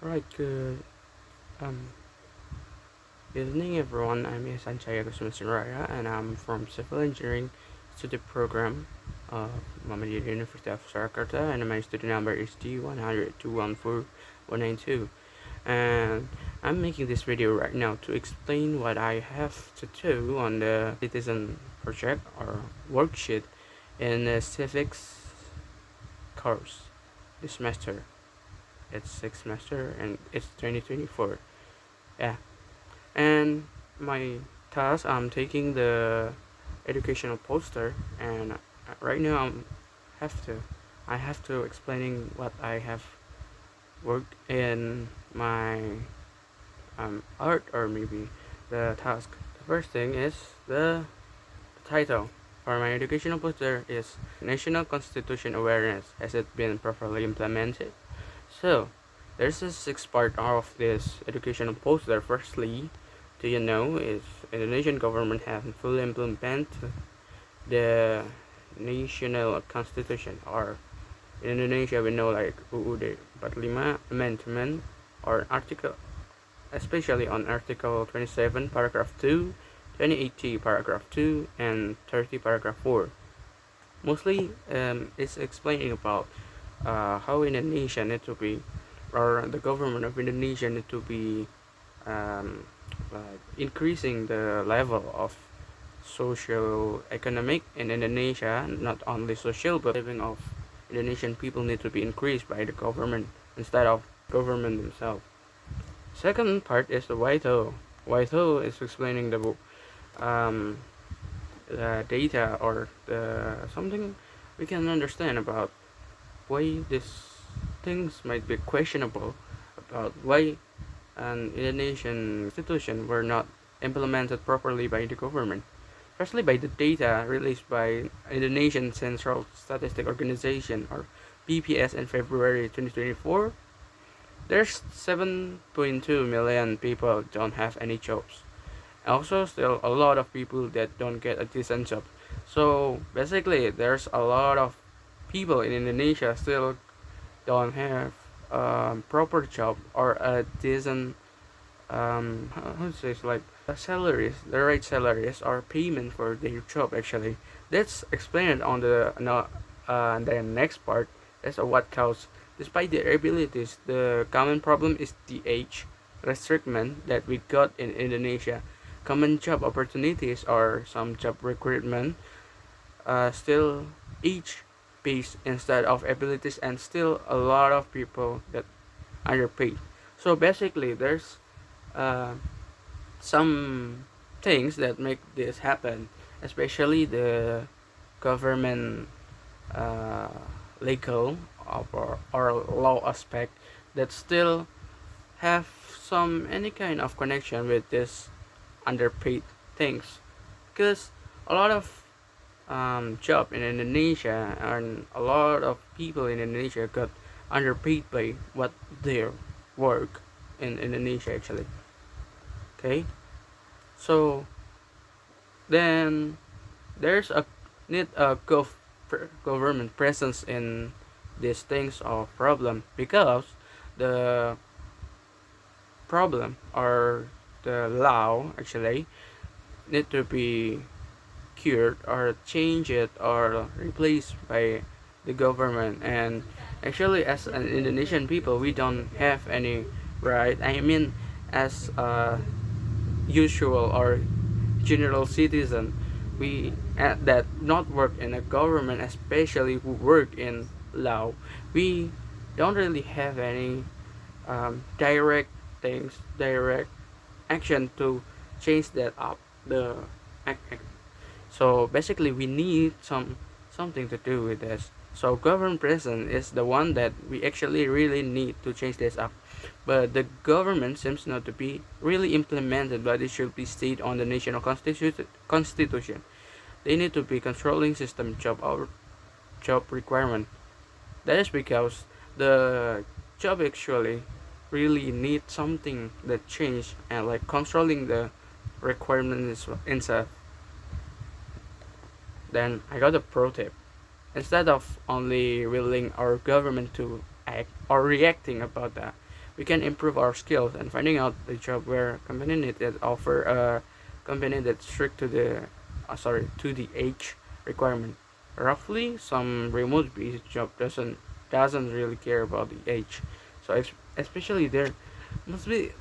Alright, um, good evening everyone. I'm Ihsan C from Sinuraya and I'm from Civil Engineering Study Program of Muhammadiyah University of Jakarta, and my student number is D100214192. And I'm making this video right now to explain what I have to do on the citizen project or worksheet in the civics course this semester. It's sixth semester and it's 2024. Yeah. And my task, I'm taking the educational poster, and right now have to I have to explaining what I have worked in my art, or maybe the task. The first thing is the title for my educational poster is National Constitution Awareness. Has it been properly implemented? So there's a six part of this educational poster. Firstly, do you know is Indonesian government have fully implemented the national constitution, or in Indonesia we know like UUD 45 amendment or article, especially on article 27 paragraph 2, 2080 paragraph 2 and 30 paragraph 4. Mostly it's explaining about how Indonesia need to be, or the government of Indonesia need to be like increasing the level of social economic in Indonesia. Not only social, but living of Indonesian people need to be increased by the government instead of government themselves. Second part is the Waito. Waito is explaining um, the data, or the something we can understand about why these things might be questionable, about why an Indonesian constitution were not implemented properly by the government. Firstly, by the data released by Indonesian Central Statistic Organization, or BPS, in February 2024, there's 7.2 million people don't have any jobs. Also, still a lot of people that don't get a decent job. So basically, there's a lot of people in Indonesia still don't have proper job or a decent how to say it's like salaries, the right salaries or payment for their job. Actually, that's explained on the no, the next part. That's what counts. Despite their abilities, the common problem is the age restriction that we got in Indonesia. Common job opportunities or some job recruitment still age based instead of abilities, and still a lot of people that underpaid. So basically, there's uh, some things that make this happen, especially the government uh, legal or law aspect that still have some any kind of connection with this underpaid things, because a lot of job in Indonesia and a lot of people in Indonesia got underpaid by what their work in Indonesia actually. Okay, so then there's a need a government presence in these things of problem, because the problem or the law actually need to be cured or change it or replaced by the government. And actually, as an Indonesian people, we don't have any right, I mean, as a usual or general citizen, we that not work in a government, especially who work in law, we don't really have any direct things, direct action to change that up the so basically we need something to do with this. So government presence is the one that we actually really need to change this up, but the government seems not to be really implemented, but it should be stayed on the national constitution. They need to be controlling system job or job requirement. That is because the job actually really need something that change, and like controlling the requirements itself. Then I got a pro tip. Instead of only willing our government to act or reacting about that, we can improve our skills and finding out the job where company need that offer a company that's strict to the to the age requirement. Roughly, some remote based job doesn't really care about the age. So especially there must be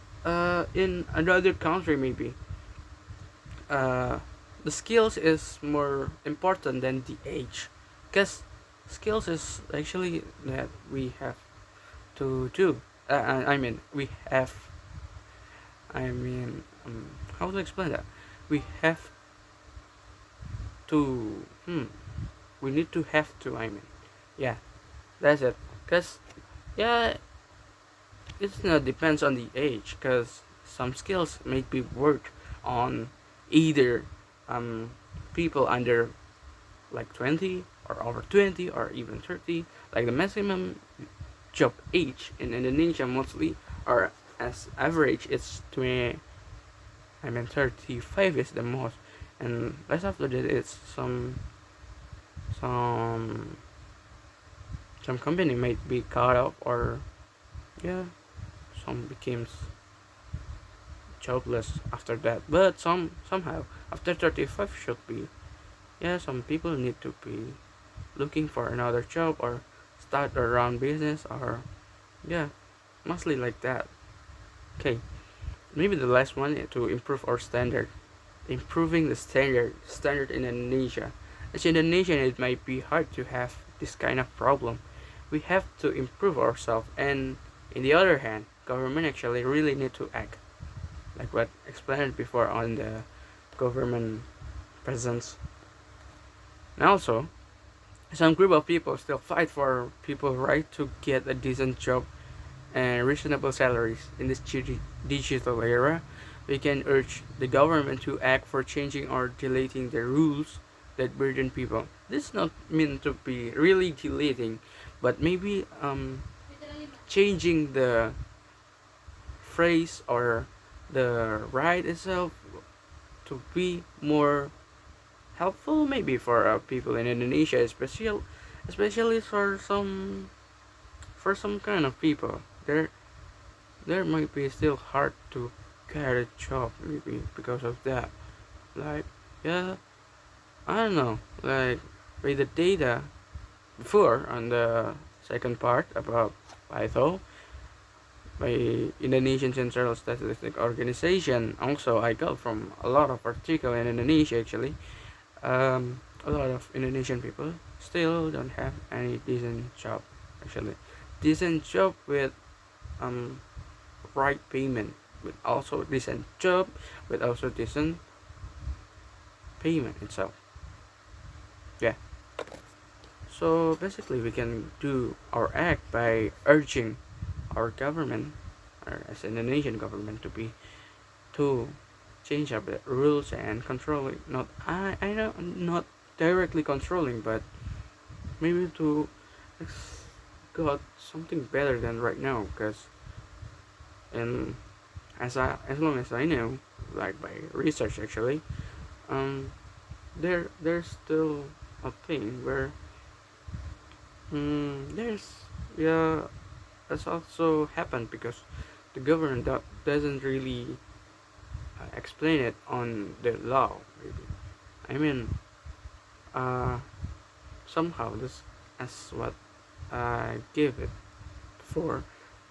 in another country maybe uh, the skills is more important than the age, because skills is actually that we have to do. I mean, we have. I mean, how to explain that? We have to. We need to have to. I mean, yeah, that's it. Cause yeah, it's not depends on the age. Cause some skills may be worked on either um people under like 20 or over 20 or even 30. Like the maximum job age in Indonesia mostly, or as average, it's 20. I mean 35 is the most, and less after that it's some some company might be cut off, or yeah, some becomes jobless after that. But somehow after 35 should be, yeah, some people need to be looking for another job or start their own business, or yeah, mostly like that. Okay, maybe the last one to improve our standard. Improving the standard in Indonesia. As Indonesian, it might be hard to have this kind of problem. We have to improve ourselves, and in the other hand, government actually really need to act, like what explained before on the government presence. And also, some group of people still fight for people's right to get a decent job and reasonable salaries. In this digital era, we can urge the government to act for changing or deleting the rules that burden people. This is not meant to be really deleting, but maybe changing the phrase or the right itself to be more helpful, maybe for people in Indonesia, especially for some kind of people. There might be still hard to get a job maybe because of that. Like, yeah, I don't know. Like, with the data before on the second part about PITHO by Indonesian Central Statistic Organization. Also, I got from a lot of article in Indonesia actually. A lot of Indonesian people still don't have any decent job actually. Decent job with um right payment, with also decent job, with also decent payment itself. Yeah. So basically, we can do our act by urging our government, or as an Indonesian government, to change up the rules and controlling. Not I know not directly controlling, but maybe to got something better than right now. Because and as long as I know, like by research actually, um, there's still a thing where there's yeah, that's also happened because the government doesn't really explain it on the law. Maybe I mean uh somehow this as what I give it before.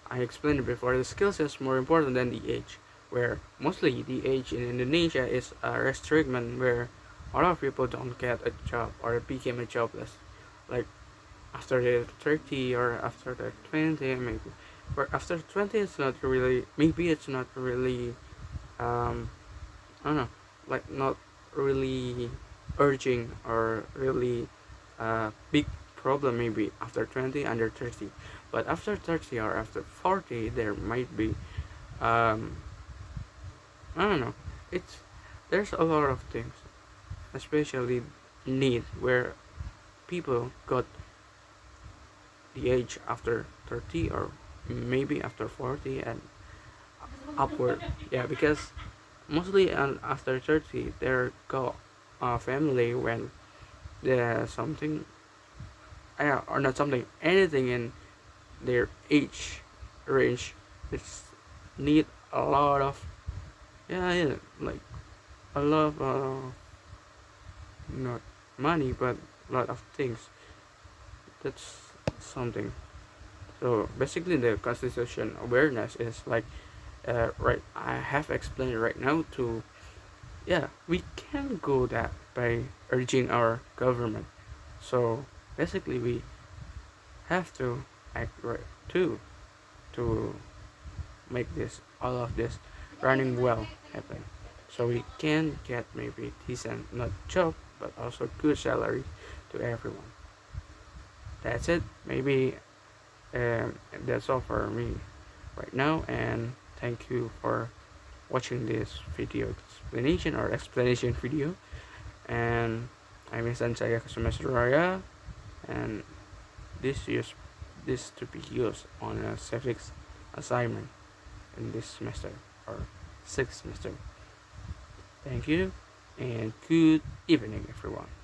I explained it before. The skills is more important than the age, where mostly the age in Indonesia is a restriction where a lot of people don't get a job or became a jobless, like after the 30 or after the 20 maybe. But after 20, it's not really. Maybe it's not really. Um, I don't know, like not really urging or really big problem maybe after 20 under 30, but after 30 or after 40 there might be um I don't know, it's there's a lot of things, especially need where people got the age after 30 or maybe after 40 and upward. Yeah, because mostly after 30 there go a family when there's something or not something, anything in their age range it's need a lot of like a lot of not money but a lot of things. That's something. So basically the constitution awareness is like right, I have explained right now to, yeah, we can go that by urging our government. So basically we have to act right too, to make this all of this running well happen, so we can get maybe decent not job but also good salary to everyone. That's it. Maybe that's all for me right now, and thank you for watching this video explanation video. And I'm Ihsan C Sinuraya, and use this to be used on a civics assignment in this semester or sixth semester. Thank you and good evening everyone.